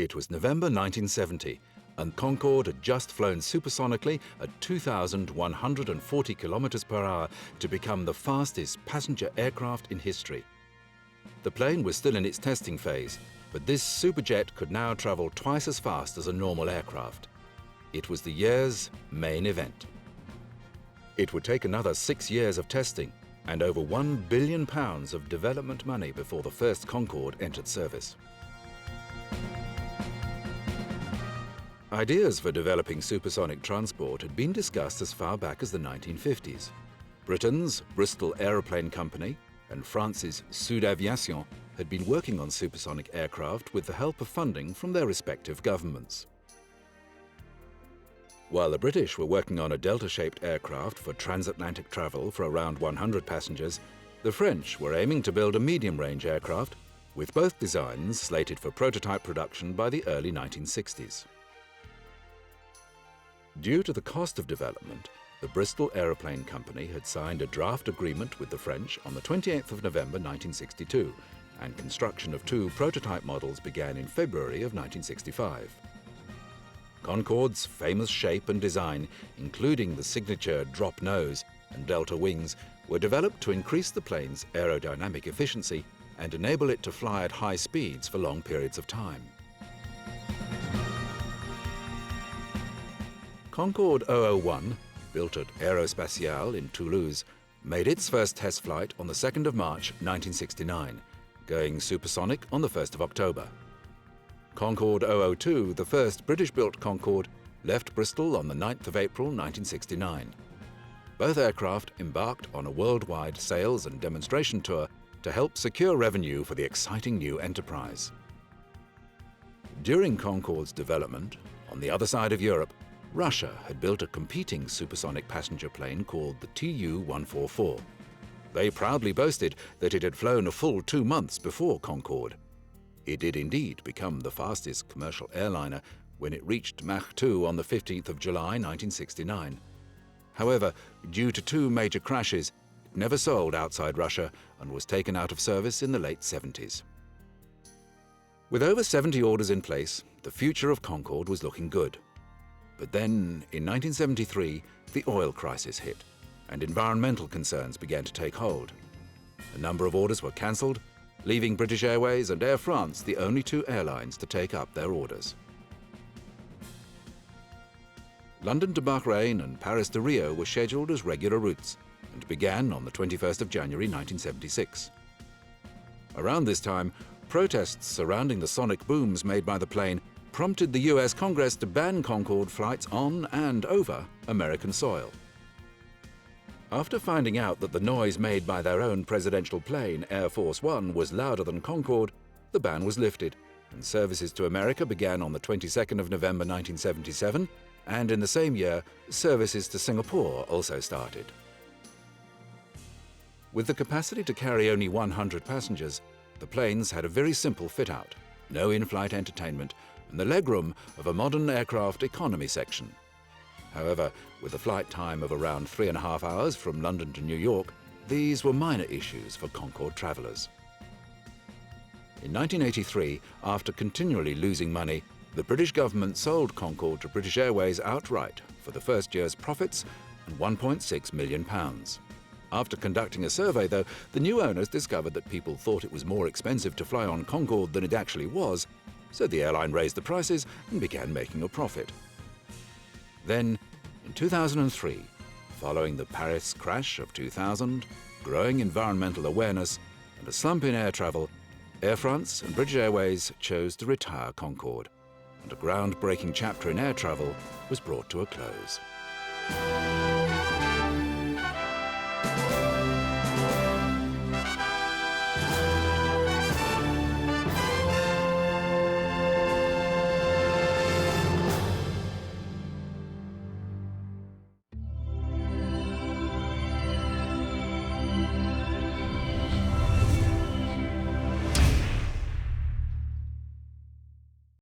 It was November 1970, and Concorde had just flown supersonically at 2,140 kilometers per hour to become the fastest passenger aircraft in history. The plane was still in its testing phase, but this superjet could now travel twice as fast as a normal aircraft. It was the year's main event. It would take another 6 years of testing and over £1 billion of development money before the first Concorde entered service. Ideas for developing supersonic transport had been discussed as far back as the 1950s. Britain's Bristol Aeroplane Company and France's Aviation had been working on supersonic aircraft with the help of funding from their respective governments. While the British were working on a delta-shaped aircraft for transatlantic travel for around 100 passengers, the French were aiming to build a medium-range aircraft, with both designs slated for prototype production by the early 1960s. Due to the cost of development, the Bristol Aeroplane Company had signed a draft agreement with the French on the 28th of November 1962, and construction of 2 prototype models began in February of 1965. Concorde's famous shape and design, including the signature drop nose and delta wings, were developed to increase the plane's aerodynamic efficiency and enable it to fly at high speeds for long periods of time. Concorde 001, built at Aerospatiale in Toulouse, made its first test flight on the 2nd of March 1969, going supersonic on the 1st of October. Concorde 002, the first British-built Concorde, left Bristol on the 9th of April 1969. Both aircraft embarked on a worldwide sales and demonstration tour to help secure revenue for the exciting new enterprise. During Concorde's development, on the other side of Europe, Russia had built a competing supersonic passenger plane called the Tu-144. They proudly boasted that it had flown a full 2 months before Concorde. It did indeed become the fastest commercial airliner when it reached Mach 2 on the 15th of July 1969. However, due to 2 major crashes, it never sold outside Russia and was taken out of service in the late 70s. With over 70 orders in place, the future of Concorde was looking good. But then, in 1973, the oil crisis hit, and environmental concerns began to take hold. A number of orders were cancelled, leaving British Airways and Air France the only 2 airlines to take up their orders. London to Bahrain and Paris to Rio were scheduled as regular routes and began on the 21st of January 1976. Around this time, protests surrounding the sonic booms made by the plane prompted the US Congress to ban Concorde flights on and over American soil. After finding out that the noise made by their own presidential plane, Air Force One, was louder than Concorde, the ban was lifted, and services to America began on the 22nd of November 1977, and in the same year, services to Singapore also started. With the capacity to carry only 100 passengers, the planes had a very simple fit-out, no in-flight entertainment, and the legroom of a modern aircraft economy section. However, with a flight time of around 3.5 hours from London to New York, these were minor issues for Concorde travellers. In 1983, after continually losing money, the British government sold Concorde to British Airways outright for the first year's profits and £1.6 million. After conducting a survey, though, the new owners discovered that people thought it was more expensive to fly on Concorde than it actually was, so the airline raised the prices and began making a profit. Then, in 2003, following the Paris crash of 2000, growing environmental awareness, and a slump in air travel, Air France and British Airways chose to retire Concorde, and a groundbreaking chapter in air travel was brought to a close.